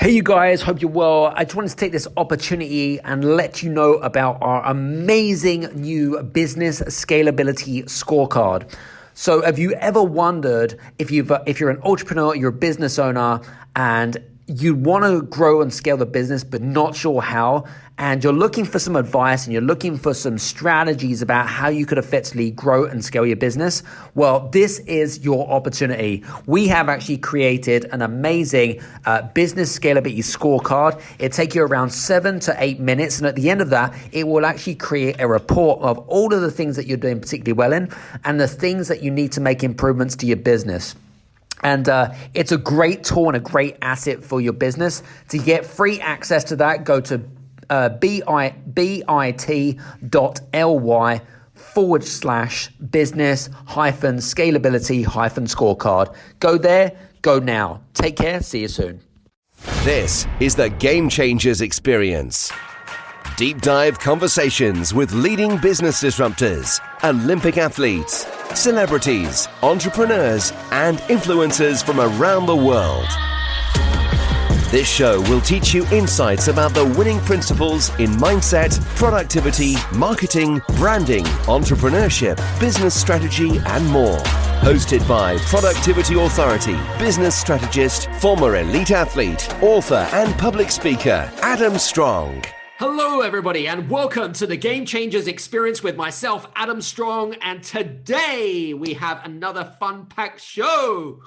Hey, you guys, hope you're well. I just wanted to take this opportunity and let you know about our amazing new business scalability scorecard. So have you ever wondered if you're an entrepreneur, you're a business owner, and you want to grow and scale the business, but not sure how, and you're looking for some advice and you're looking for some strategies about how you could effectively grow and scale your business? Well, this is your opportunity. We have actually created an amazing business scalability scorecard. It'll take you around 7 to 8 minutes. And at the end of that, it will actually create a report of all of the things that you're doing particularly well in and the things that you need to make improvements to your business. And it's a great tool and a great asset for your business. To get free access to that, go to bit.ly/business-scalability-scorecard. Go there, go now. Take care, see you soon. This is the Game Changers Experience. Deep dive conversations with leading business disruptors, Olympic athletes, celebrities, entrepreneurs, and influencers from around the world. This show will teach you insights about the winning principles in mindset, productivity, marketing, branding, entrepreneurship, business strategy, and more. Hosted by productivity authority, business strategist, former elite athlete, author, and public speaker, Adam Strong. Hello, everybody, and welcome to the Game Changers Experience with myself, Adam Strong. And today we have another fun-packed show.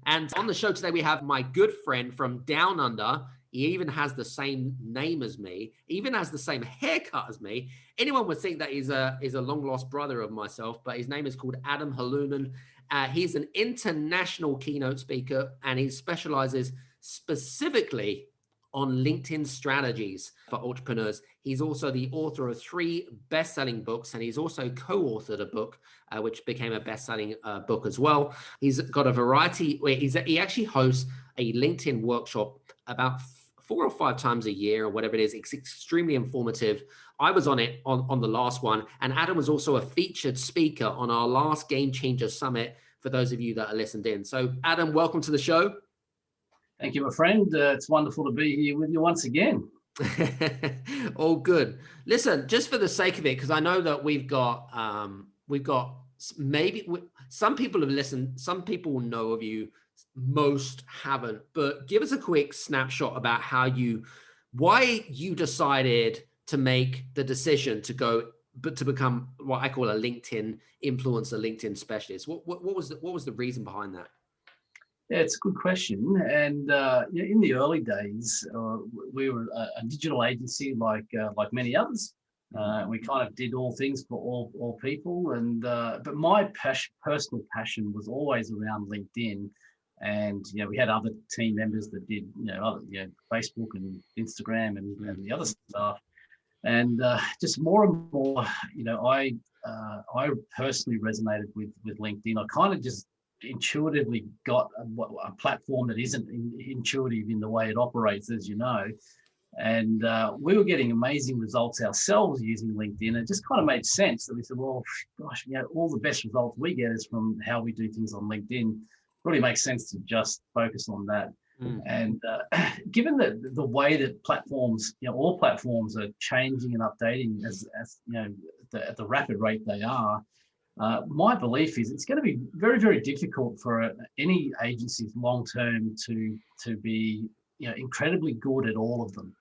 And on the show today, we have my good friend from Down Under. He even has the same name as me, even has the same haircut as me. Anyone would think that he's a long-lost brother of myself, but his name is called Adam Halunan. He's an international keynote speaker, and he specializes specifically on LinkedIn strategies for entrepreneurs. He's also the author of 3 best-selling books, and he's also co-authored a book which became a best-selling book as well. He's got a variety where he actually hosts a LinkedIn workshop about 4 or 5 times a year or whatever it is. It's extremely informative. I was on it on the last one, and Adam was also a featured speaker on our last Game Changer Summit for those of you that are listened in. So Adam, welcome to the show. Thank you, my friend. It's wonderful to be here with you once again. All good. Listen, just for the sake of it, because I know that we've got maybe some people have listened, some people know of you, most haven't. But give us a quick snapshot about why you decided to make the decision to become what I call a LinkedIn influencer, LinkedIn specialist. What was the reason behind that? Yeah, it's a good question. And in the early days, we were a digital agency like many others. We kind of did all things for all people. And but my personal passion was always around LinkedIn. And we had other team members that did Facebook and Instagram and the other stuff. And just more and more, I personally resonated with LinkedIn. I kind of just intuitively got a platform that isn't intuitive in the way it operates, as you know. And we were getting amazing results ourselves using LinkedIn. It just kind of made sense that we said, well, gosh, all the best results we get is from how we do things on LinkedIn. It really makes sense to just focus on that. And given the way that platforms, all platforms are changing and updating at the rapid rate they are, my belief is it's going to be very, very difficult for any agencies long term to be incredibly good at all of them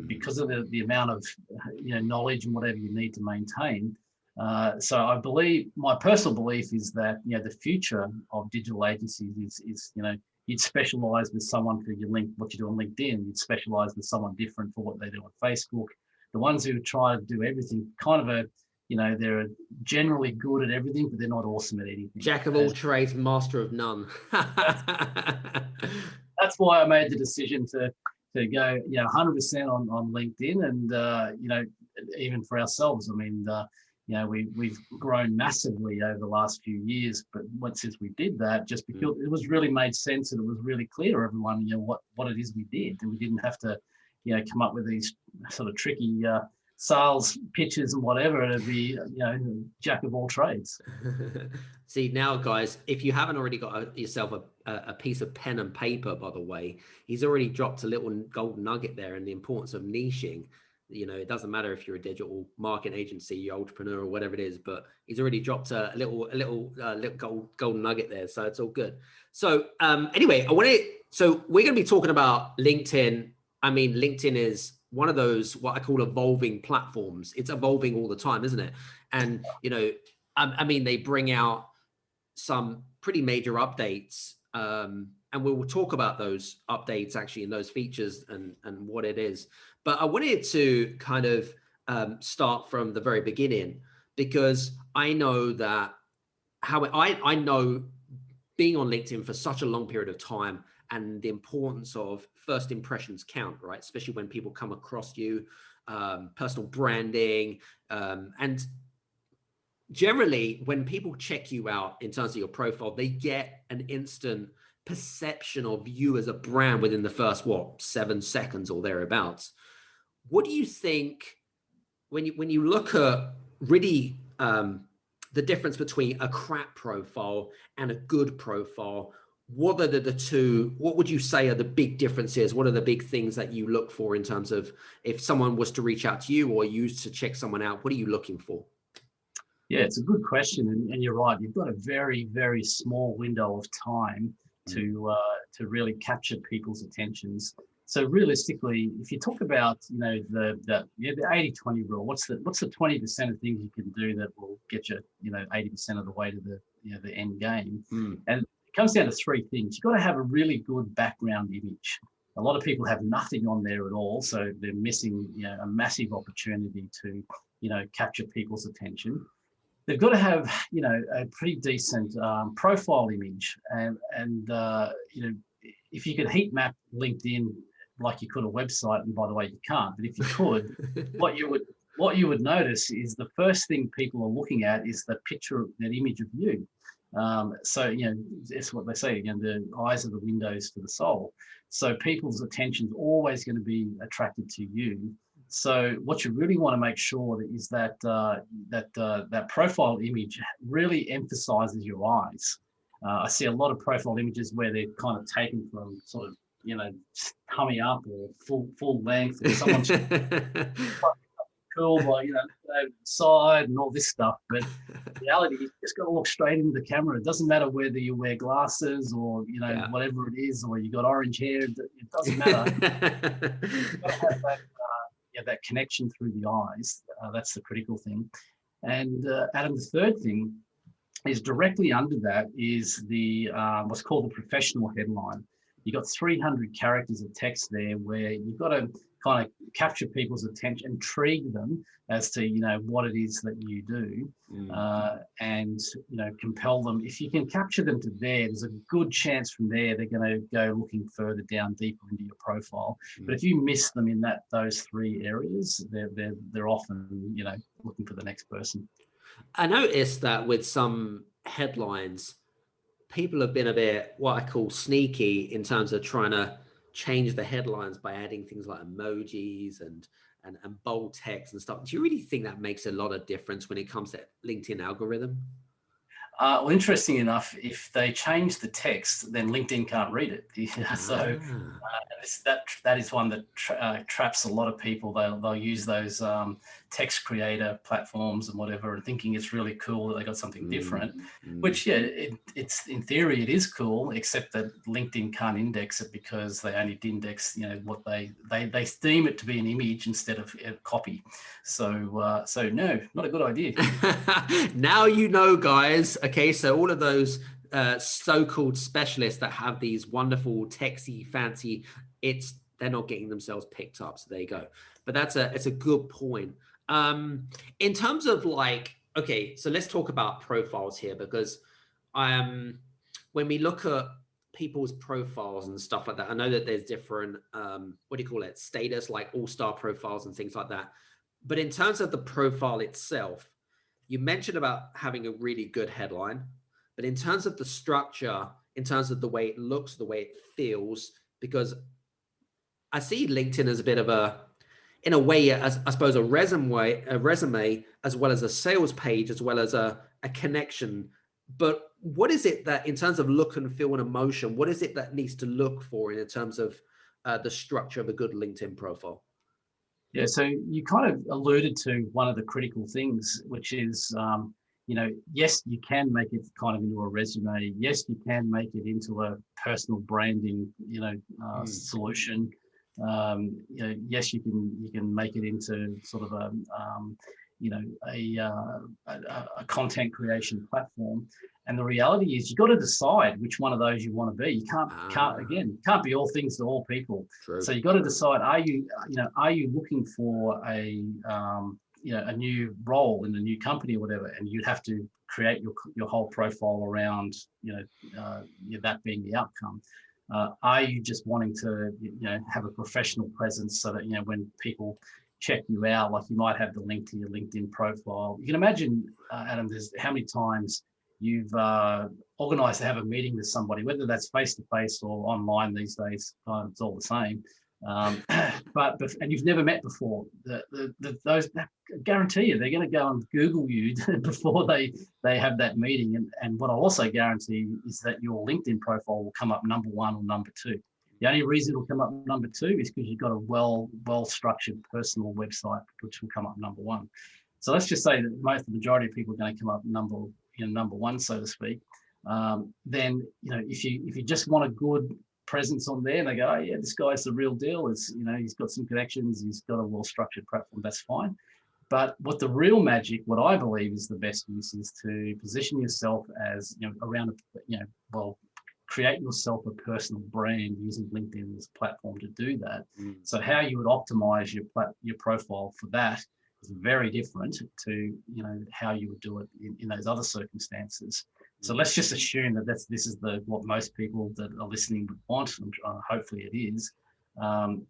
because of the amount of knowledge and whatever you need to maintain. So I believe, my personal belief is that the future of digital agencies is you'd specialize with someone for what you do on LinkedIn. You'd specialize with someone different for what they do on Facebook. The ones who try to do everything kind of they're generally good at everything, but they're not awesome at anything. Jack of all trades, master of none. That's why I made the decision to go 100% on LinkedIn, and even for ourselves. I mean, we've grown massively over the last few years, but since we did that, just because it was really made sense and it was really clear to everyone, what it is we did, and we didn't have to, come up with these sort of tricky sales pitches and whatever. It'd be jack of all trades. See, now guys, if you haven't already got yourself a piece of pen and paper, by the way, he's already dropped a little gold nugget there in the importance of niching. You know, it doesn't matter if you're a digital marketing agency, entrepreneur, or whatever it is, but he's already dropped a little gold nugget there. So it's all good. So anyway, so we're going to be talking about LinkedIn. I mean, LinkedIn is one of those, what I call evolving platforms. It's evolving all the time, isn't it? And, you know, I mean, they bring out some pretty major updates. And we will talk about those updates actually, and those features and what it is. But I wanted to kind of start from the very beginning, because I know that I know being on LinkedIn for such a long period of time, and the importance of first impressions count, right? Especially when people come across you, personal branding, and generally when people check you out in terms of your profile, they get an instant perception of you as a brand within the first 7 seconds or thereabouts. What do you think when you look at really the difference between a crap profile and a good profile? What are the two? What would you say are the big differences? What are the big things that you look for in terms of if someone was to reach out to you or you to check someone out? What are you looking for? Yeah, it's a good question, and you're right. You've got a very, very small window of time to really capture people's attentions. So realistically, if you talk about the 80-20 rule, what's the 20% of things you can do that will get you 80% of the way to the end game, and it comes down to three things. You've got to have a really good background image. A lot of people have nothing on there at all, so they're missing a massive opportunity to capture people's attention. They've got to have a pretty decent profile image, and if you could heat map LinkedIn like you could a website, and by the way you can't, but if you could, what you would notice is the first thing people are looking at is the picture, that image of you. So it's what they say again, the eyes are the windows to the soul. So people's attention's always going to be attracted to you. So what you really want to make sure is that that profile image really emphasizes your eyes. I see a lot of profile images where they're kind of taken from sort of tummy up or full length, or someone's cool by over the side and all this stuff. But the reality is you just got to look straight into the camera. It doesn't matter whether you wear glasses or whatever it is, or you got orange hair. It doesn't matter. You've got to have that connection through the eyes. That's the critical thing. And Adam, the third thing is directly under that is the what's called the professional headline. You've got 300 characters of text there where you've got to kind of capture people's attention, intrigue them as to what it is that you do, and compel them. If you can capture them to there's a good chance from there they're going to go looking further down, deeper into your profile. But if you miss them in those three areas, they're often looking for the next person. I noticed that with some headlines, people have been a bit what I call sneaky in terms of trying to change the headlines by adding things like emojis and bold text and stuff. Do you really think that makes a lot of difference when it comes to LinkedIn algorithm? Well, interesting enough, if they change the text, then LinkedIn can't read it. So that is one that traps a lot of people. They'll use those text creator platforms and whatever, and thinking it's really cool that they got something different. Which it's in theory it is cool, except that LinkedIn can't index it because they only index what they deem it to be an image instead of a copy. So no, not a good idea. Now guys. Okay, so all of those so-called specialists that have these wonderful, texty, fancy, they're not getting themselves picked up. So there you go. But it's a good point. In terms of okay, so let's talk about profiles here, because when we look at people's profiles and stuff like that, I know that there's different, status, like all-star profiles and things like that. But in terms of the profile itself, you mentioned about having a really good headline, but in terms of the structure, in terms of the way it looks, the way it feels, because I see LinkedIn as a bit of in a way, as I suppose, a resume, as well as a sales page, as well as a connection But what is it that, in terms of look and feel and emotion, what is it that needs to look for in terms of the structure of a good LinkedIn profile? Yeah, so you kind of alluded to one of the critical things, which is, yes, you can make it kind of into a resume. Yes, you can make it into a personal branding, solution. Yes, you can make it into sort of a content creation platform. And the reality is, you've got to decide which one of those you want to be. You can't be all things to all people. True. So you've got to decide: are you looking for a new role in a new company or whatever, and you'd have to create your whole profile around that being the outcome. Are you just wanting to have a professional presence so that when people check you out, like you might have the link to your LinkedIn profile. You can imagine, Adam, there's how many times you've organized to have a meeting with somebody, whether that's face-to-face or online these days, it's all the same. But you've never met before. Those, I guarantee you, they're going to go and Google you before they have that meeting. And what I'll also guarantee is that your LinkedIn profile will come up number 1 or number 2. The only reason it'll come up number 2 is because you've got a well-structured personal website, which will come up number 1. So let's just say that the majority of people are going to come up number 1, so to speak. Then if you just want a good presence on there, and they go, oh yeah, this guy's the real deal. He's got some connections, he's got a well-structured platform. That's fine. But what the real magic, what I believe is the best use, is to position yourself as create yourself a personal brand using LinkedIn as a platform to do that. So how you would optimize your profile for that is very different to how you would do it in those other circumstances. So let's just assume that this is what most people that are listening would want, and hopefully it is.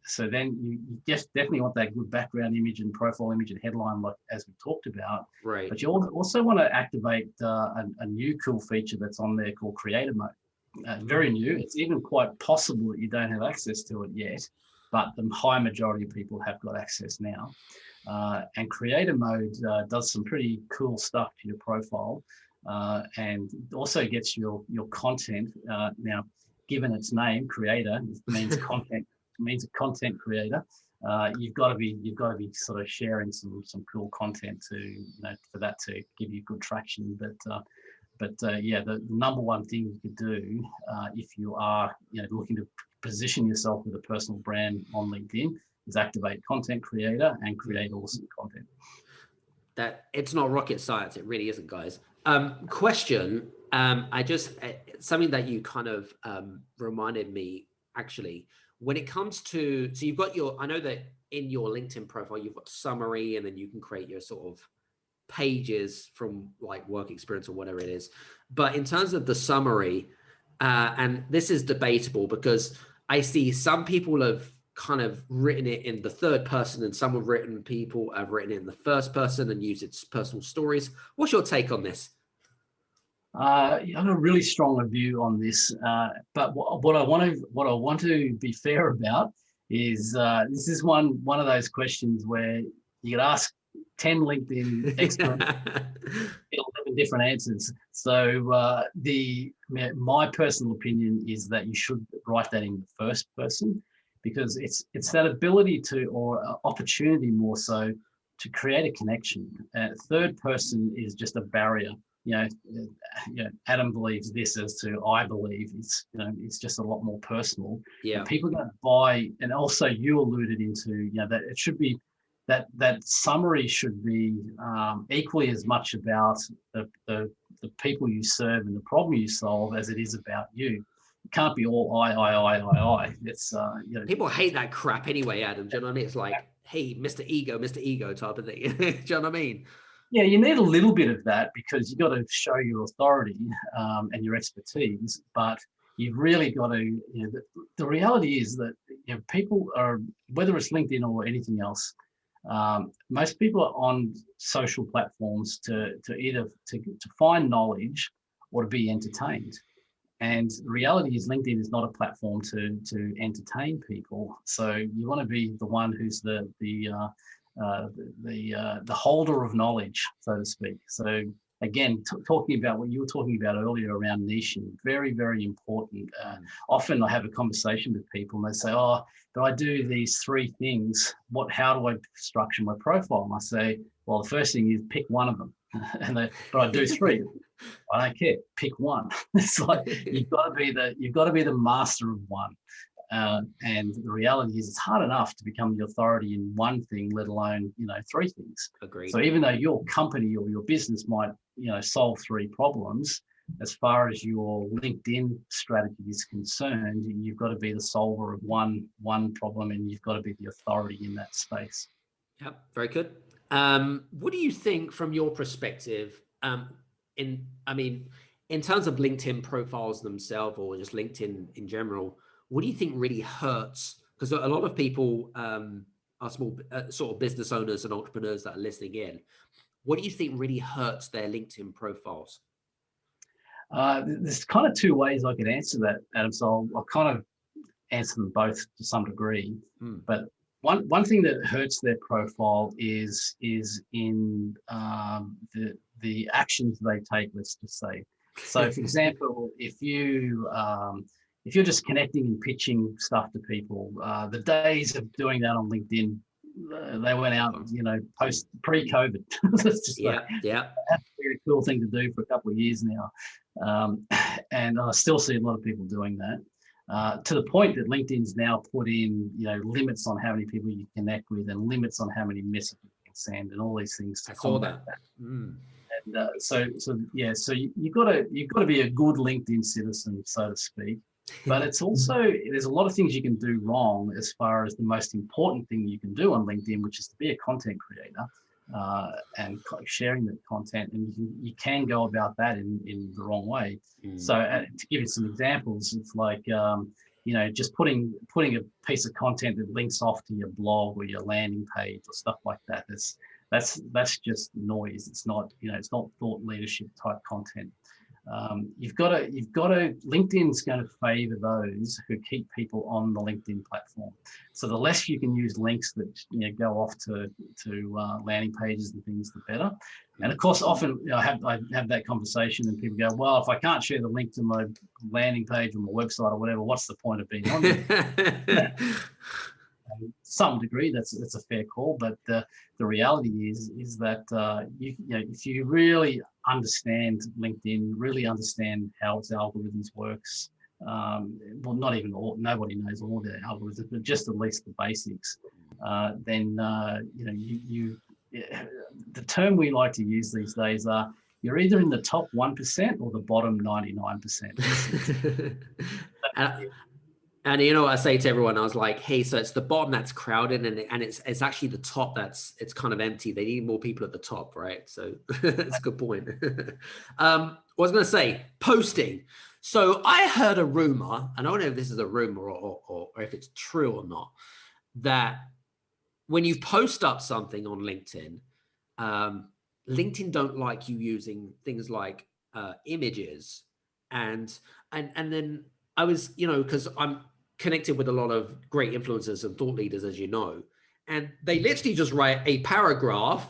So then you definitely want that good background image and profile image and headline, like as we talked about. Right. But you also want to activate a new cool feature that's on there called Creator Mode. Very new. It's even quite possible that you don't have access to it yet, but the high majority of people have got access now. And Creator Mode does some pretty cool stuff to your profile, and also gets your content. Now, given its name, creator, it means content. It means a content creator. You've got to be sort of sharing some cool content for that to give you good traction. But the number one thing you could do if you are looking to position yourself with a personal brand on LinkedIn is activate content creator and create awesome content. That it's not rocket science. It really isn't, guys. Question. Something that you kind of reminded me, actually, when it comes to, so you've got I know that in your LinkedIn profile, you've got summary, and then you can create your sort of pages from like work experience or whatever it is. But in terms of the summary, and this is debatable because I see some people have kind of written it in the third person, and some people have written it in the first person and used its personal stories. What's your take on this? I have a really strong view on this, but what I want to be fair about is this is one of those questions where you could ask 10 LinkedIn experts, 11 different answers. So my personal opinion is that you should write that in the first person, because it's that ability to, or opportunity more so, to create a connection. Third person is just a barrier. Adam believes this as to I believe. It's just a lot more personal. Yeah. And people don't buy, and also you alluded into, that it should be that summary should be equally as much about the people you serve and the problem you solve as it is about you. It can't be all I. It's people hate that crap anyway, Adam. Do you know what I mean? It's like, hey, Mr. Ego type of thing. Do you know what I mean? Yeah, you need a little bit of that because you've got to show your authority and your expertise, but you've really got to, the reality is that people are, whether it's LinkedIn or anything else, most people are on social platforms to either to find knowledge or to be entertained. And the reality is LinkedIn is not a platform to entertain people. So you want to be the one who's the holder of knowledge, so to speak. So again, talking about what you were talking about earlier around niching, very, very important. Often I have a conversation with people and they say, oh, but I do these 3 things. How do I structure my profile? And I say, well, the first thing is pick one of them. But I do 3. I don't care. Pick one. It's like you've got to be the master of one. And the reality is, it's hard enough to become the authority in one thing, let alone 3 things. Agreed. So even though your company or your business might solve 3 problems, as far as your LinkedIn strategy is concerned, you've got to be the solver of one problem, and you've got to be the authority in that space. Yep, very good. What do you think from your perspective? In terms of LinkedIn profiles themselves, or just LinkedIn in general, what do you think really hurts? Because a lot of people are small sort of business owners and entrepreneurs that are listening in. What do you think really hurts their LinkedIn profiles? There's kind of 2 ways I could answer that, Adam. So I'll kind of answer them both to some degree. But one thing that hurts their profile is in the actions they take. Let's just say. So, for example, if you're just connecting and pitching stuff to people, the days of doing that on LinkedIn, they went out, pre-COVID. That's just a very cool thing to do for a couple of years now. And I still see a lot of people doing that, to the point that LinkedIn's now put in, limits on how many people you connect with and limits on how many messages you can send and all these things to combat that. And so you've got to be a good LinkedIn citizen, so to speak. But it's also, there's a lot of things you can do wrong as far as the most important thing you can do on LinkedIn, which is to be a content creator and sharing that content. And you can go about that in the wrong way. So to give you some examples, it's like, just putting a piece of content that links off to your blog or your landing page or stuff like that. That's just noise. It's not, it's not thought leadership type content. You've got to LinkedIn's going to favor those who keep people on the LinkedIn platform. So the less you can use links that go off to landing pages and things, the better. And of course, often I have that conversation and people go, well, if I can't share the link to my landing page or my website or whatever, what's the point of being on there? To some degree, that's a fair call, but the reality is that if you really understand LinkedIn, really understand how its algorithms works, well, not even nobody knows all the algorithms, but just at least the basics. Then the term we like to use these days are, you're either in the top 1% or the bottom 99%. And I say to everyone, I was like, hey, so it's the bottom that's crowded, and it's actually the top it's kind of empty. They need more people at the top, right? So that's a good point. I was going to say posting. So I heard a rumor, and I don't know if this is a rumor or if it's true or not, that when you post up something on LinkedIn, LinkedIn don't like you using things like images, and then I was, because I'm connected with a lot of great influencers and thought leaders, as you know, and they literally just write a paragraph,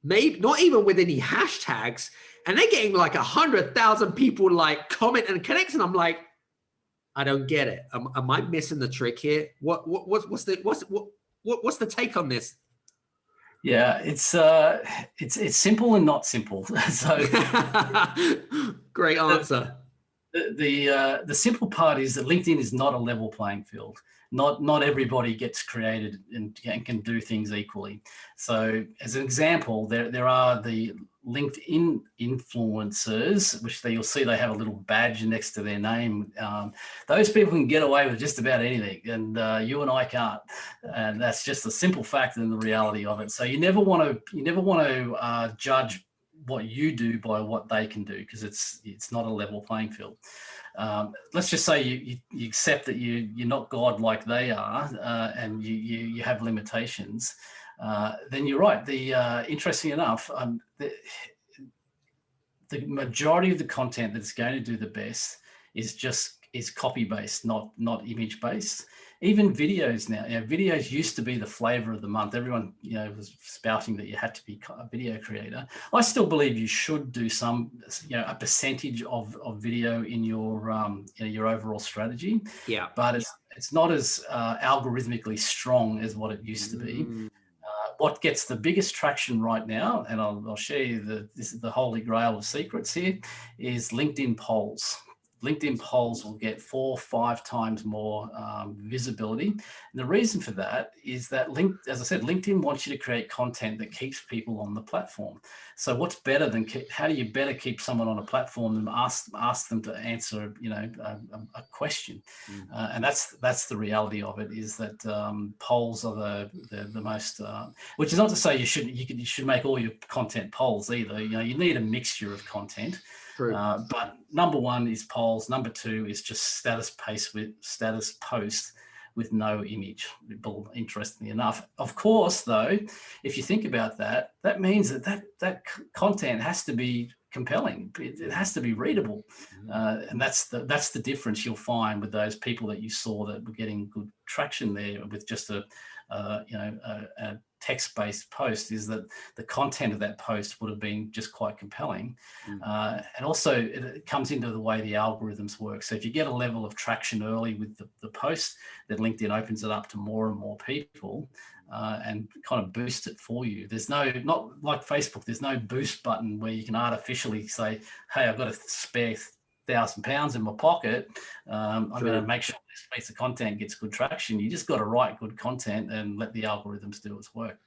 maybe not even with any hashtags, and they're getting like 100,000 people like comment and connect, and I'm like, I don't get it. Am I missing the trick here? What's the take on this? Yeah, it's simple and not simple. So great answer. The simple part is that LinkedIn is not a level playing field. Not everybody gets created and can do things equally. So as an example, there are the LinkedIn influencers, which you'll see they have a little badge next to their name. Those people can get away with just about anything, and you and I can't. And that's just a simple fact and the reality of it. So you never want to judge what you do by what they can do, because it's not a level playing field. Let's just say you accept that you're not God like they are, and you have limitations. Then you're right. Interesting enough, the majority of the content that's going to do the best is copy based, not image based. Even videos now. Videos used to be the flavor of the month. Everyone, was spouting that you had to be a video creator. I still believe you should do some, a percentage of video in your overall strategy. Yeah. But it's not as algorithmically strong as what it used to be. What gets the biggest traction right now, and I'll share you this is the holy grail of secrets here, is LinkedIn polls. LinkedIn polls will get 4 or 5 times more visibility. And the reason for that is that, as I said, LinkedIn wants you to create content that keeps people on the platform. So what's better than, how do you better keep someone on a platform than ask them to answer, a question? And that's the reality of it, is that polls are the most, which is not to say you should make all your content polls either. You need a mixture of content. But number one is polls. Number 2 is just status post with no image. Interestingly enough, of course, though, if you think about that, that means that content has to be compelling. It has to be readable, and that's the difference you'll find with those people that you saw that were getting good traction there with just a text-based post, is that the content of that post would have been just quite compelling. And also it comes into the way the algorithms work. So if you get a level of traction early with the post, then LinkedIn opens it up to more and more people and kind of boost it for you. There's not like Facebook, there's no boost button where you can artificially say, hey, I've got a spare £1,000 in my pocket. I'm going to make sure this piece of content gets good traction. You just got to write good content and let the algorithms do its work.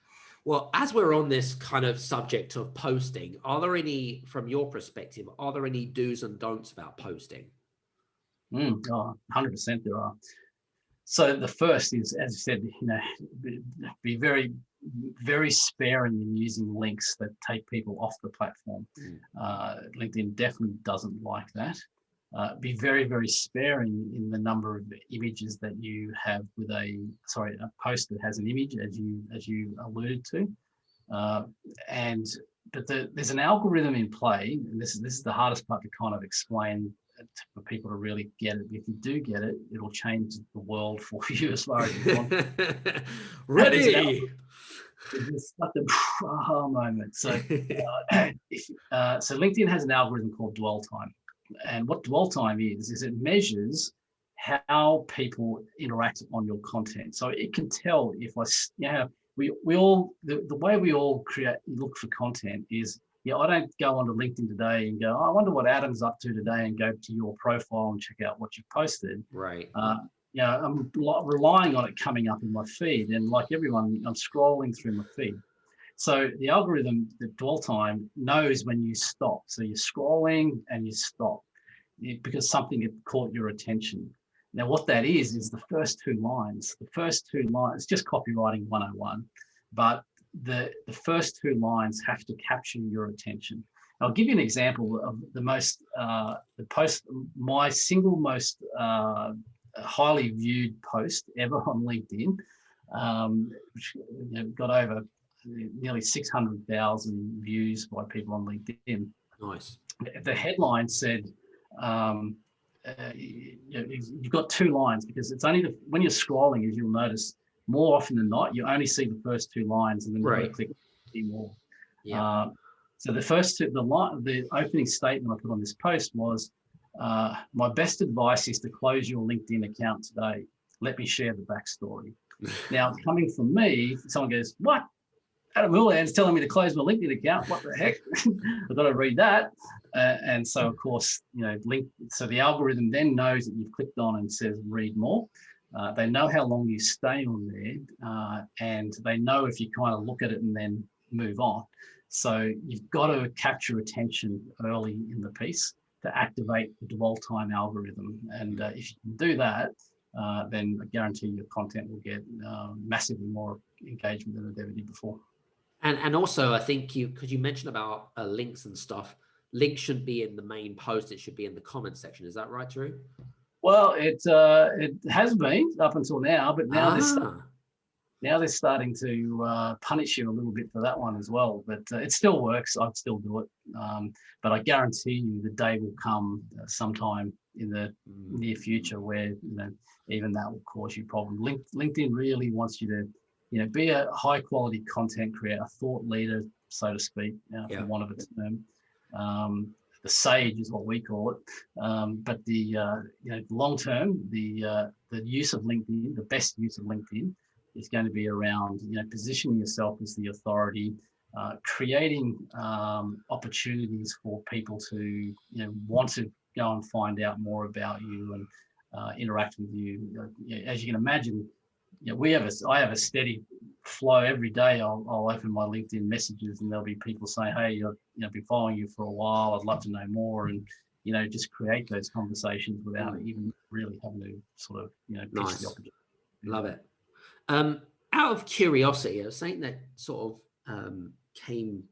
Well, as we're on this kind of subject of posting, are there any, from your perspective, are there any do's and don'ts about posting? 100% there are. So the first is, as you said, be very, very sparing in using links that take people off the platform. LinkedIn definitely doesn't like that. Be very, very sparing in the number of images that you have with a post that has an image, as you alluded to. But there's an algorithm in play, and this is the hardest part to kind of explain for people to really get it. If you do get it, it'll change the world for you as far as you want. Ready. It's like the aha moment. So, so LinkedIn has an algorithm called dwell time, and what dwell time is it measures how people interact on your content. So it can tell if we all the way we all look for content is. I don't go onto LinkedIn today and go, I wonder what Adam's up to today, and go to your profile and check out what you've posted. Right. I'm relying on it coming up in my feed, and like everyone, I'm scrolling through my feed. So the algorithm, the dwell time, knows when you stop. So you're scrolling and you stop because something had caught your attention. Now, what that is the first 2 lines. The first 2 lines, just copywriting 101, but the first 2 lines have to capture your attention. I'll give you an example of my single most highly viewed post ever on LinkedIn, which got over nearly 600,000 views by people on LinkedIn. Nice. The headline said, you've got 2 lines, because it's only when you're scrolling, as you'll notice, more often than not, you only see the first 2 lines, and then you've got to click see more. Yeah. So the first 2, the opening statement I put on this post was, my best advice is to close your LinkedIn account today. Let me share the backstory. Now, coming from me, someone goes, what? Adam Houlihan's telling me to close my LinkedIn account. What the heck? I've got to read that. And so, of course, so the algorithm then knows that you've clicked on and says read more. They know how long you stay on there, and they know if you kind of look at it and then move on. So you've got to capture attention early in the piece to activate the dwell time algorithm. And if you can do that, then I guarantee your content will get massively more engagement than it ever did before. And also, I think because you mentioned about links and stuff, links shouldn't be in the main post. It should be in the comment section. Is that right, Drew? Well, it has been up until now, but now they're starting to punish you a little bit for that one as well. But it still works. I'd still do it. But I guarantee you the day will come sometime the near future where even that will cause you problems. LinkedIn really wants you to be a high quality content creator, a thought leader, so to speak, for want of a term. The sage is what we call it. But the long term, the use of LinkedIn, the best use of LinkedIn is going to be around positioning yourself as the authority, creating opportunities for people to want to go and find out more about you and interact with you. As you can imagine, I have a steady flow every day. I'll open my LinkedIn messages and there'll be people saying, "Hey, I've been following you for a while. I'd love to know more," and just create those conversations without even really having to sort of pitch the opportunity. Love it. Out of curiosity, something that sort of came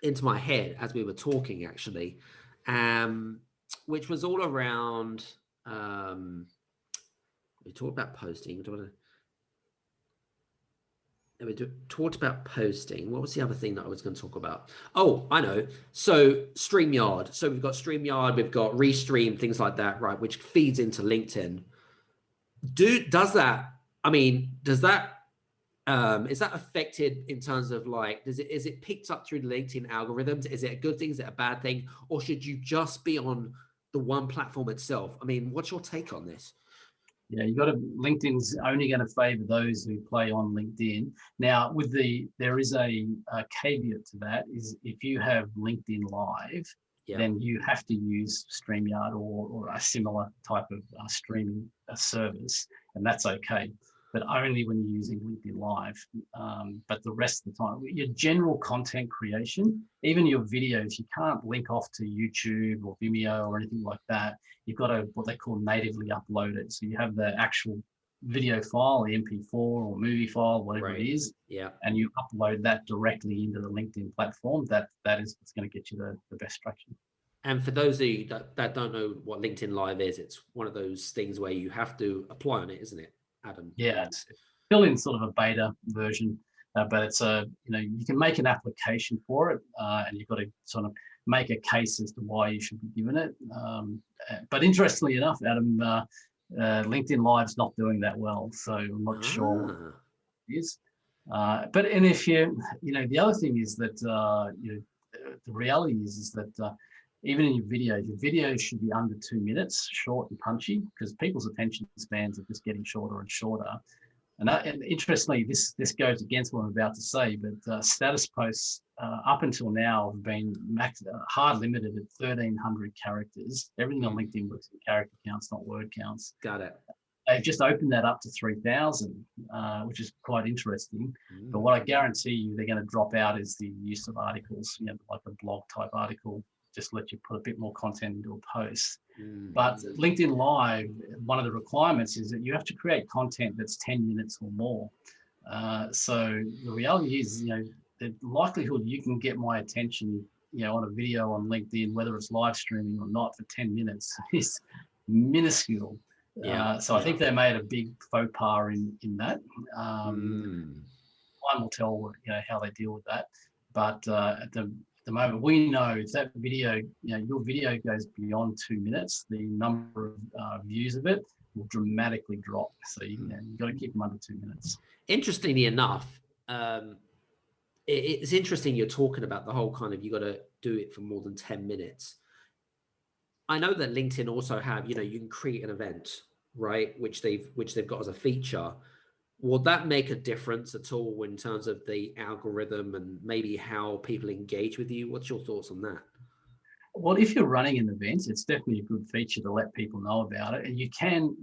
into my head as we were talking, actually, which was all around. We talked about posting. We talked about posting. What was the other thing that I was going to talk about? Oh, I know. So StreamYard. So we've got StreamYard, we've got Restream, things like that, right? Which feeds into LinkedIn. Does that is that affected in terms of is it picked up through the LinkedIn algorithms? Is it a good thing? Is it a bad thing? Or should you just be on the one platform itself? I mean, what's your take on this? Yeah, LinkedIn's only going to favor those who play on LinkedIn. Now, there is a caveat to that, is if you have LinkedIn Live, then you have to use StreamYard or a similar type of streaming service, and that's okay, but only when you're using LinkedIn Live. But the rest of the time, your general content creation, even your videos, you can't link off to YouTube or Vimeo or anything like that. You've got to what they call natively upload it. So you have the actual video file, the MP4 or movie file, whatever it is, and you upload that directly into the LinkedIn platform. That is what's going to get you the best traction. And for those of you that don't know what LinkedIn Live is, it's one of those things where you have to apply on it, isn't it, Adam? Yeah, it's still in sort of a beta version, but it's you can make an application for it, and you've got to sort of make a case as to why you should be given it. But interestingly enough, Adam, LinkedIn Live's not doing that well, so I'm not sure what it is. But if the other thing is that the reality is that even in your videos should be under 2 minutes, short and punchy, because people's attention spans are just getting shorter and shorter. And interestingly, this goes against what I'm about to say, but status posts up until now have been hard limited at 1,300 characters. Everything on LinkedIn works in character counts, not word counts. Got it. They've just opened that up to 3,000, which is quite interesting. But what I guarantee you they're going to drop out is the use of articles, like a blog type article, just let you put a bit more content into a post. But LinkedIn Live, one of the requirements is that you have to create content that's 10 minutes or more. So the reality is, the likelihood you can get my attention, on a video on LinkedIn, whether it's live streaming or not, for 10 minutes is minuscule. So I think they made a big faux pas in that. Time will tell, how they deal with that. But at the moment, we know if that video, your video goes beyond 2 minutes, the number of views of it will dramatically drop. So you've got to keep them under 2 minutes. Interestingly enough, it's interesting you're talking about the whole kind of, you got to do it for more than 10 minutes. I know that LinkedIn also have, you can create an event, right? Which they've got as a feature. Will that make a difference at all in terms of the algorithm and maybe how people engage with you? What's your thoughts on that? Well, if you're running an event, it's definitely a good feature to let people know about it, and you can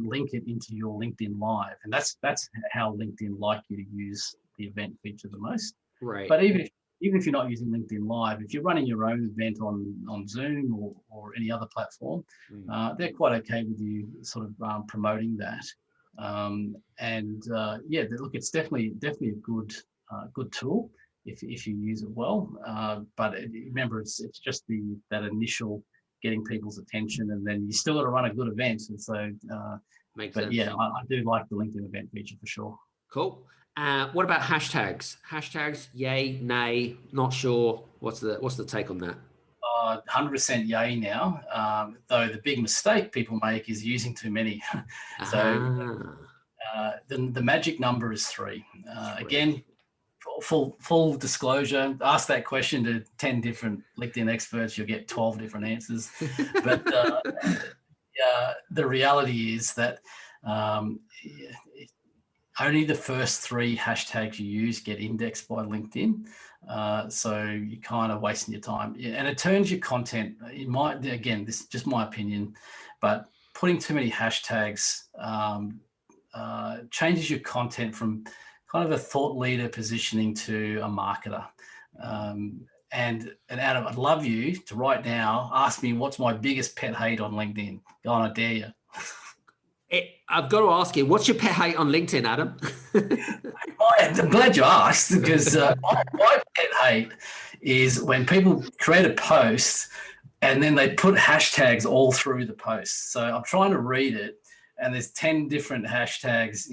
link it into your LinkedIn Live, and that's how LinkedIn like you to use the event feature the most. Right. But even if you're not using LinkedIn Live, if you're running your own event on Zoom or any other platform, they're quite okay with you sort of promoting that. Look, it's definitely a good tool if you use it well. But remember, it's just that initial getting people's attention, and then you still got to run a good event. And so, makes sense. Yeah, I do like the LinkedIn event feature for sure. Cool. What about hashtags? Hashtags, yay, nay, not sure. What's the take on that? 100% yay now. Though the big mistake people make is using too many. So the magic number is 3. Again, full disclosure, ask that question to 10 different LinkedIn experts, you'll get 12 different answers. But the reality is that only the first 3 hashtags you use get indexed by LinkedIn. So you're kind of wasting your time. And it turns your content, it might, again, this is just my opinion, but putting too many hashtags changes your content from kind of a thought leader positioning to a marketer. And Adam, I'd love you to right now ask me what's my biggest pet hate on LinkedIn. Go on, I dare you. I've got to ask you, what's your pet hate on LinkedIn, Adam? I'm glad you asked, because my pet hate is when people create a post and then they put hashtags all through the post. So I'm trying to read it and there's 10 different hashtags,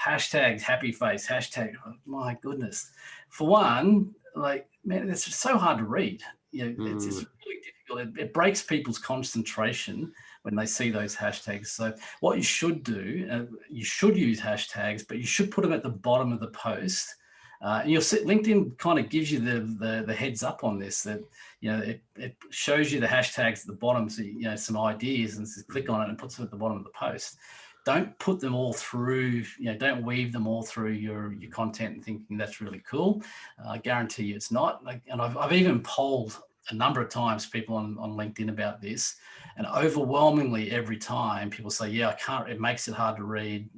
hashtags happy face, hashtag, oh, my goodness. For one, like, man, it's so hard to read. It's really difficult. It breaks people's concentration when they see those hashtags. So what you should do, you should use hashtags, but you should put them at the bottom of the post. And you'll see LinkedIn kind of gives you the heads up on this, that it shows you the hashtags at the bottom, so some ideas, and says click on it and puts them at the bottom of the post. Don't put them all through, don't weave them all through your content and thinking that's really cool. I guarantee you it's not. And I've even polled a number of times people on LinkedIn about this, and overwhelmingly every time people say, yeah, I can't, it makes it hard to read.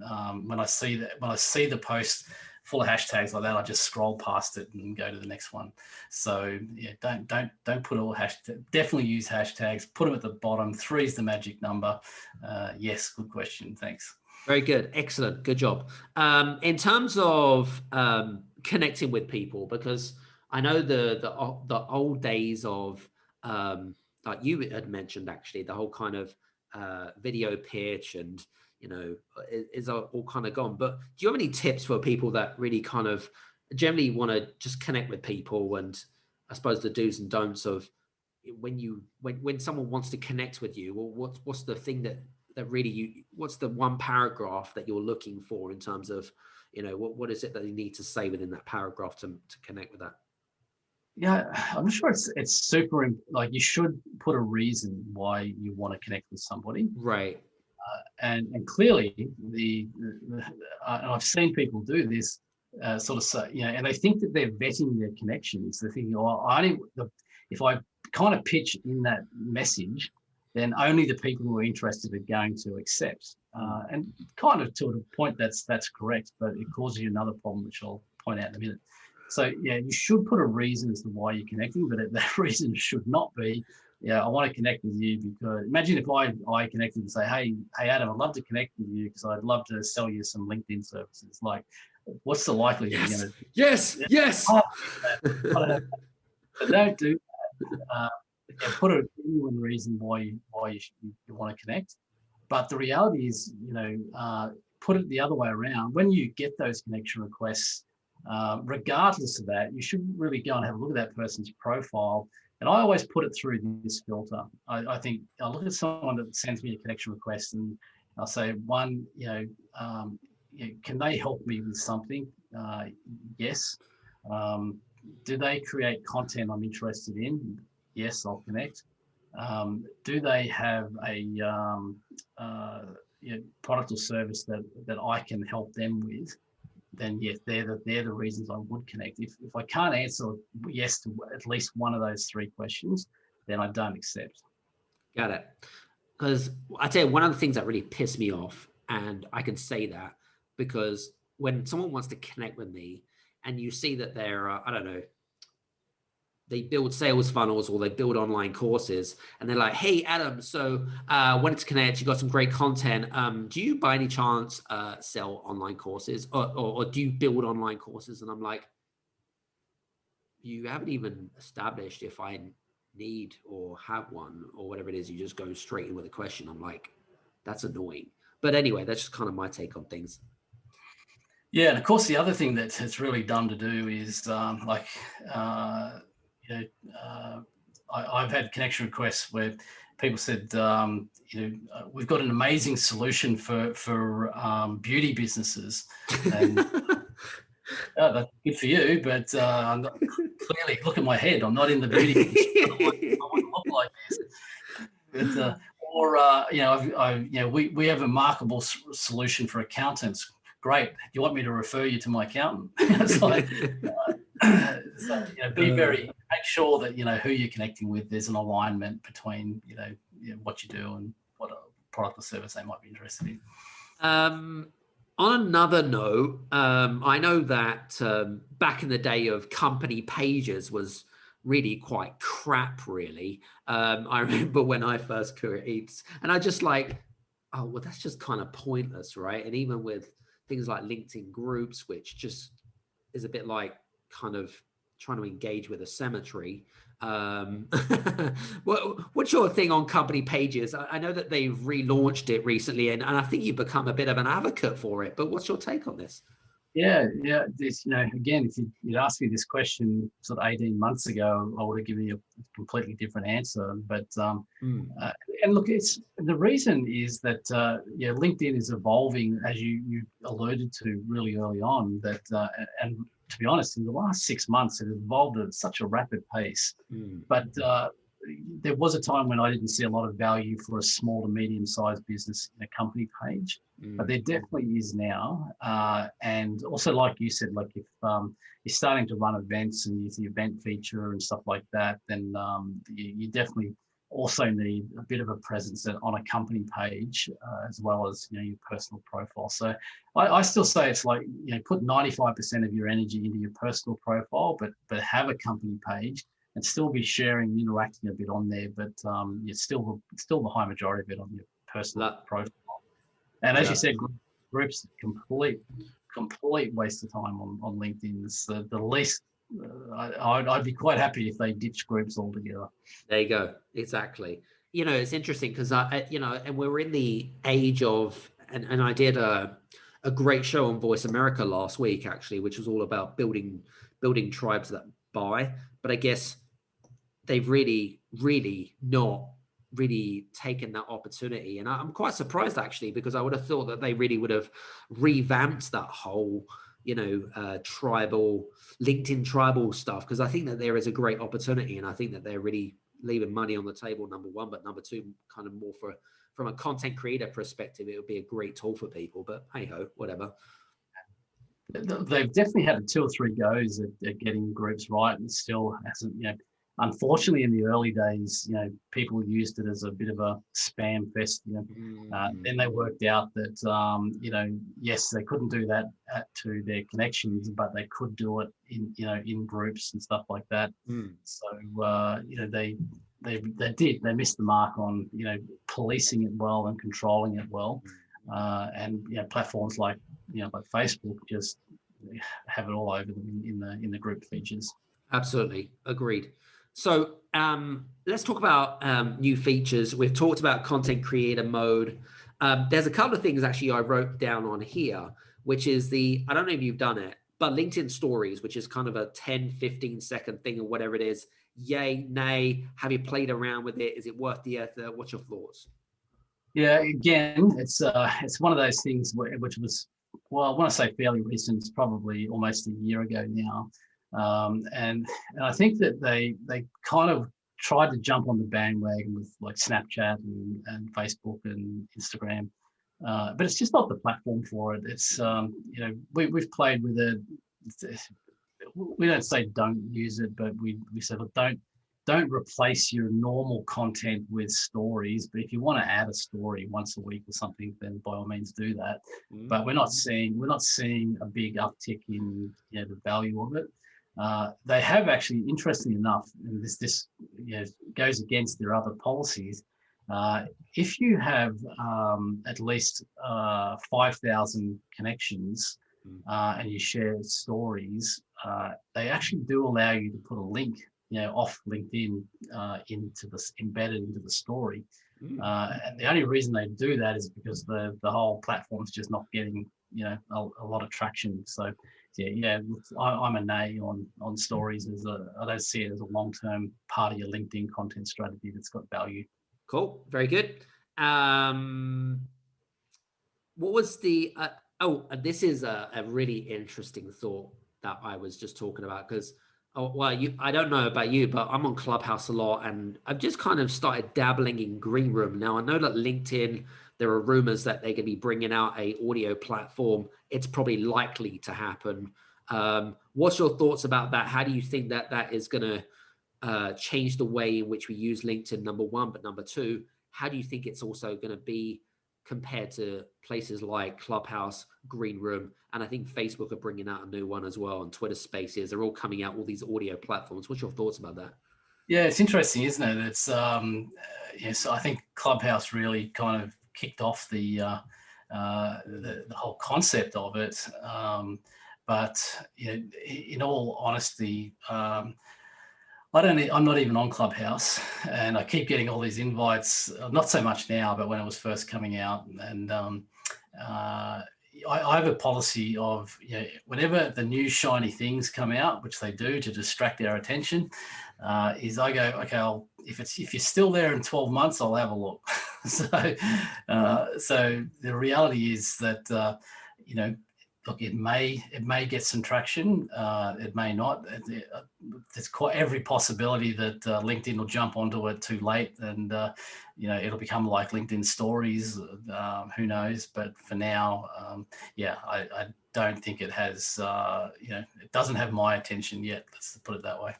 When I see the post full of hashtags like that, I just scroll past it and go to the next one. So yeah, don't put all hashtags. Definitely use hashtags. Put them at the bottom. 3 is the magic number. Yes, good question. Thanks. Very good. Excellent. Good job. In terms of connecting with people, because I know the old days of like you had mentioned, actually, the whole kind of video pitch and is all kind of gone. But do you have any tips for people that really kind of generally want to just connect with people, and I suppose the do's and don'ts of when someone wants to connect with you? Well, what's the thing that really what's the one paragraph that you're looking for in terms of what is it that you need to say within that paragraph to connect with that? Yeah, I'm sure it's super, like, you should put a reason why you want to connect with somebody. Right. And clearly and I've seen people do this sort of say, and they think that they're vetting their connections. They're thinking, if I kind of pitch in that message, then only the people who are interested are going to accept. And kind of to a point that's correct, but it causes you another problem, which I'll point out in a minute. So yeah, you should put a reason as to why you're connecting, but that reason should not be, I want to connect with you because imagine if I connected and say, hey Adam, I'd love to connect with you because I'd love to sell you some LinkedIn services. Like, what's the likelihood you're going to? Yes. But don't do that. Put a genuine reason why you want to connect. But the reality is, put it the other way around. When you get those connection requests, regardless of that, you should really go and have a look at that person's profile. And I always put it through this filter. I think I'll look at someone that sends me a connection request and I'll say, one, can they help me with something? Yes. Do they create content I'm interested in? Yes, I'll connect. Do they have a product or service that I can help them with? Then yes, they're the reasons I would connect. If I can't answer yes to at least one of those 3 questions, then I don't accept. Got it. Because I tell you, one of the things that really pissed me off, and I can say that because when someone wants to connect with me and you see that they're, I don't know, they build sales funnels or they build online courses and they're like, hey, Adam, so wanted to connect, you got some great content. Do you by any chance sell online courses or do you build online courses? And I'm like, you haven't even established if I need or have one or whatever it is. You just go straight in with a question. I'm like, that's annoying. But anyway, that's just kind of my take on things. Yeah, and of course, the other thing that it's really dumb to do is I've had connection requests where people said, we've got an amazing solution for beauty businesses, and that's good for you, but I'm not, clearly, look at my head. I'm not in the beauty industry. I wouldn't look like this. But, we have a marketable solution for accountants. Great. Do you want me to refer you to my accountant? It's like, make sure that who you're connecting with. There's an alignment between what you do and what product or service they might be interested in. On another note, I know that back in the day of company pages was really quite crap, really. I remember when I first created, and I just like, oh, well, that's just kind of pointless, right? And even with things like LinkedIn groups, which just is a bit like kind of trying to engage with a cemetery. What's your thing on company pages? I know that they've relaunched it recently, and I think you've become a bit of an advocate for it, but what's your take on this? Yeah. This, again, if you'd asked me this question sort of 18 months ago, I would have given you a completely different answer. But and look, it's the reason is that LinkedIn is evolving, as you alluded to really early on. That and to be honest, in the last 6 months, it evolved at such a rapid pace. But there was a time when I didn't see a lot of value for a small to medium-sized business in a company page, but there definitely is now. And also, like you said, like if you're starting to run events and use the event feature and stuff like that, then you definitely also need a bit of a presence on a company page as well as your personal profile. So I still say it's like put 95% of your energy into your personal profile, but have a company page and still be sharing and interacting a bit on there, but it's still the high majority of it on your personal profile. And as you said, groups, complete waste of time on LinkedIn. It's the least. I'd be quite happy if they ditch groups altogether. There you go. Exactly. It's interesting because and we're in the age of, and I did a great show on Voice America last week, actually, which was all about building tribes that buy. But I guess they've really, really not really taken that opportunity. And I'm quite surprised, actually, because I would have thought that they really would have revamped that whole, LinkedIn tribal stuff, because I think that there is a great opportunity, and I think that they're really leaving money on the table, number one, but number two, kind of more from a content creator perspective, it would be a great tool for people, but hey ho, whatever. They've definitely had 2 or 3 goes at getting groups right, and still hasn't, unfortunately in the early days, people used it as a bit of a spam fest. Then they worked out that, yes, they couldn't do that to their connections, but they could do it in groups and stuff like that. So, they missed the mark on, policing it well and controlling it well. And platforms like Facebook just have it all over them in the group features. Absolutely. Agreed. So let's talk about new features. We've talked about content creator mode. There's a couple of things actually I wrote down on here, which is I don't know if you've done it, but LinkedIn stories, which is kind of a 10, 15 second thing or whatever it is. Yay, nay, have you played around with it? Is it worth the effort? What's your thoughts? Yeah, again, it's one of those things which was, well, when I say fairly recent, it's probably almost a year ago now. And I think that they kind of tried to jump on the bandwagon with like Snapchat and Facebook and Instagram, but it's just not the platform for it. It's we've played with it. We don't say don't use it, but we said don't replace your normal content with stories. But if you want to add a story once a week or something, then by all means do that. But we're not seeing a big uptick in the value of it. They have actually, interestingly enough, and this goes against their other policies. If you have at least 5,000 connections and you share stories, they actually do allow you to put a link, off LinkedIn embedded into the story. And the only reason they do that is because the whole platform's just not getting a lot of traction. So I'm a nay on stories. I don't see it as a long-term part of your LinkedIn content strategy that's got value. Cool. Very good. What was the this is a really interesting thought that I was just talking about, because I don't know about you, but I'm on Clubhouse a lot, and I've just kind of started dabbling in Green Room. Now I know that LinkedIn, there are rumors that they're going to be bringing out a audio platform. It's probably likely to happen. What's your thoughts about that? How do you think that is going to change the way in which we use LinkedIn, number one, but number two, how do you think it's also going to be compared to places like Clubhouse, Green Room, and I think Facebook are bringing out a new one as well, and Twitter Spaces? They're all coming out, all these audio platforms. What's your thoughts about that? Yeah, it's interesting, isn't it? It's so I think Clubhouse really kind of kicked off the whole concept of it. But in all honesty, I'm not even on Clubhouse, and I keep getting all these invites. Not so much now, but when it was first coming out, and I have a policy of, whenever the new shiny things come out, which they do to distract our attention, is I go, okay, if you're still there in 12 months, I'll have a look. So the reality is that look, it may get some traction. It may not. There's quite every possibility that LinkedIn will jump onto it too late, and it'll become like LinkedIn Stories. Who knows? But for now, I don't think it has. It doesn't have my attention yet. Let's put it that way.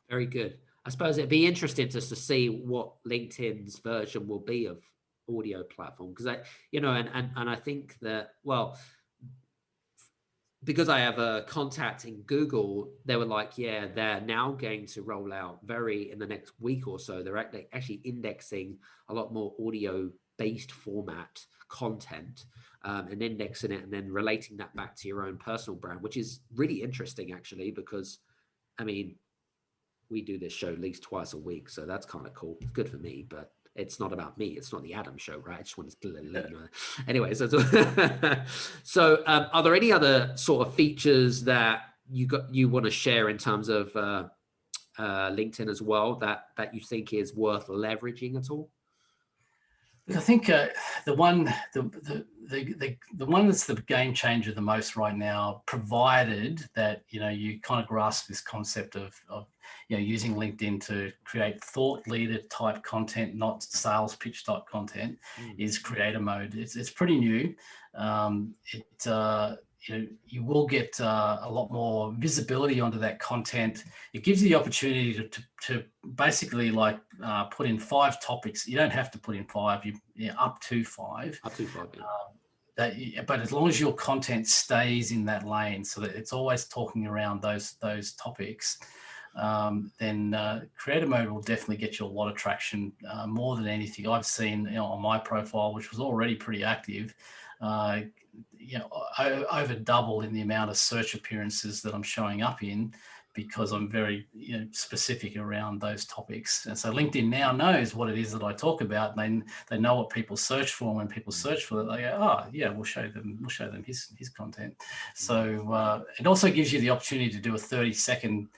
Very good. I suppose it'd be interesting just to see what LinkedIn's version will be of audio platform, because I think that, well, because I have a contact in Google, they were like, yeah, they're now going to roll out in the next week or so. They're actually indexing a lot more audio-based format content and indexing it and then relating that back to your own personal brand, which is really interesting, actually, because, I mean, we do this show at least twice a week, so that's kind of cool. It's good for me, but it's not about me. It's not the Adam Show, right? I just wanted to let you know. Anyway, so are there any other sort of features that you want to share in terms of LinkedIn as well that you think is worth leveraging at all? I think the one that's the game changer the most right now, provided that you kind of grasp this concept of using LinkedIn to create thought leader type content, not sales pitch type content, is creator mode. It's pretty new. You will get a lot more visibility onto that content. It gives you the opportunity to basically put in 5 topics. You don't have to put in 5, up to 5. Up to 5, yeah. But as long as your content stays in that lane, so that it's always talking around those topics, then creator mode will definitely get you a lot of traction, more than anything I've seen on my profile, which was already pretty active. Over double in the amount of search appearances that I'm showing up in, because I'm very specific around those topics. And so LinkedIn now knows what it is that I talk about, and they know what people search for. When people search for it, they go, oh yeah, we'll show them his content. So it also gives you the opportunity to do a 30-second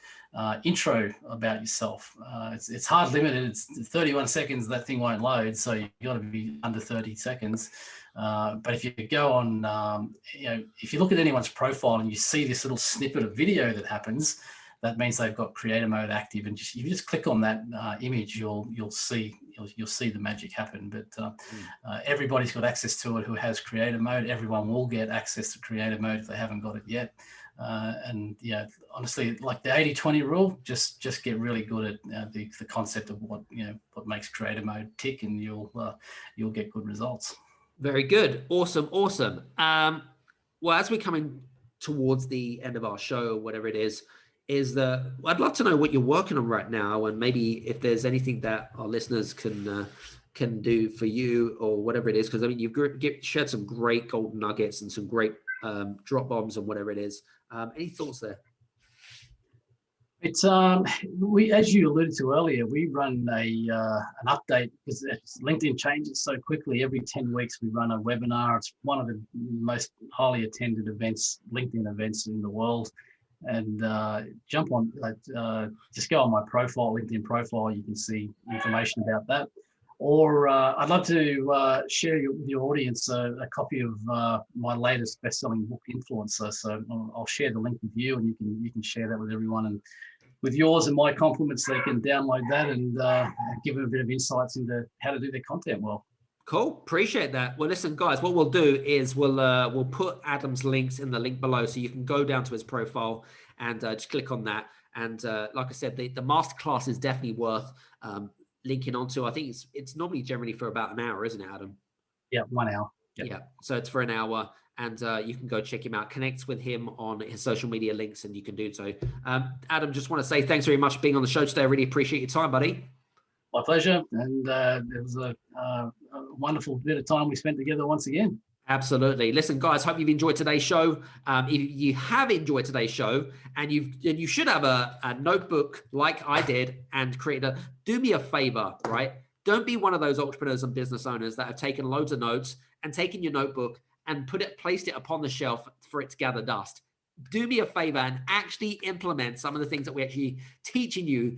intro about yourself. It's hard limited. It's 31 seconds. That thing won't load, so you've got to be under 30 seconds. But if you go on, if you look at anyone's profile and you see this little snippet of video that happens, that means they've got creator mode active. And if you just click on that image, you'll see the magic happen. But everybody's got access to it who has creator mode. Everyone will get access to creator mode if they haven't got it yet. And honestly, like the 80-20 rule, just get really good at the concept of what makes creator mode tick, and you'll get good results. Very good. Awesome. Well, as we're coming towards the end of our show, whatever it is that I'd love to know what you're working on right now, and maybe if there's anything that our listeners can do for you or whatever it is, because I mean you've shared some great golden nuggets and some great drop bombs and whatever it is. Any thoughts there? It's we, as you alluded to earlier, we run an update because LinkedIn changes so quickly. Every 10 weeks, we run a webinar. It's one of the most highly attended events, LinkedIn events in the world. And jump on, just go on my profile, LinkedIn profile. You can see information about that. Or I'd love to share with your audience a copy of my latest best-selling book, Influencer. So I'll share the link with you, and you can share that with everyone. And with yours and my compliments, they can download that and give them a bit of insights into how to do their content well. Cool. Appreciate that. Well, listen, guys, what we'll do is we'll put Adam's links in the link below, so you can go down to his profile and just click on that. And like I said, the masterclass is definitely worth linking onto. I think it's normally generally for about an hour, isn't it, Adam? Yeah, 1 hour. Yep. Yeah. So it's for an hour, and you can go check him out, connect with him on his social media links, and you can do so. Adam, just want to say thanks very much for being on the show today. I really appreciate your time, buddy. My pleasure. And it was a wonderful bit of time we spent together once again. Absolutely. Listen, guys, hope you've enjoyed today's show. If you have enjoyed today's show, and you should have a notebook like I did and do me a favor, right? Don't be one of those entrepreneurs and business owners that have taken loads of notes and taken your notebook and placed it upon the shelf for it to gather dust. Do me a favor and actually implement some of the things that we're actually teaching you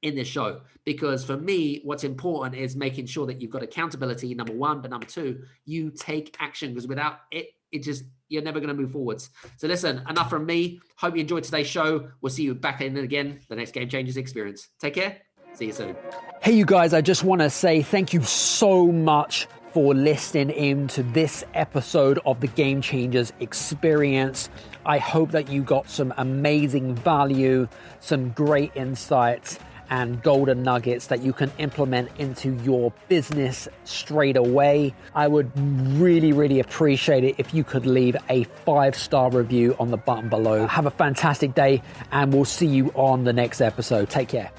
in this show, because for me, what's important is making sure that you've got accountability, number one, but number two, you take action, because without it, you're never going to move forwards. So listen, enough from me. Hope you enjoyed today's show. We'll see you back in again, the next Game Changers experience. Take care. See you soon. Hey, you guys, I just want to say thank you so much for listening in to this episode of the Game Changers experience. I hope that you got some amazing value, some great insights, and golden nuggets that you can implement into your business straight away. I would really, really appreciate it if you could leave a 5-star review on the button below. Have a fantastic day, and we'll see you on the next episode. Take care.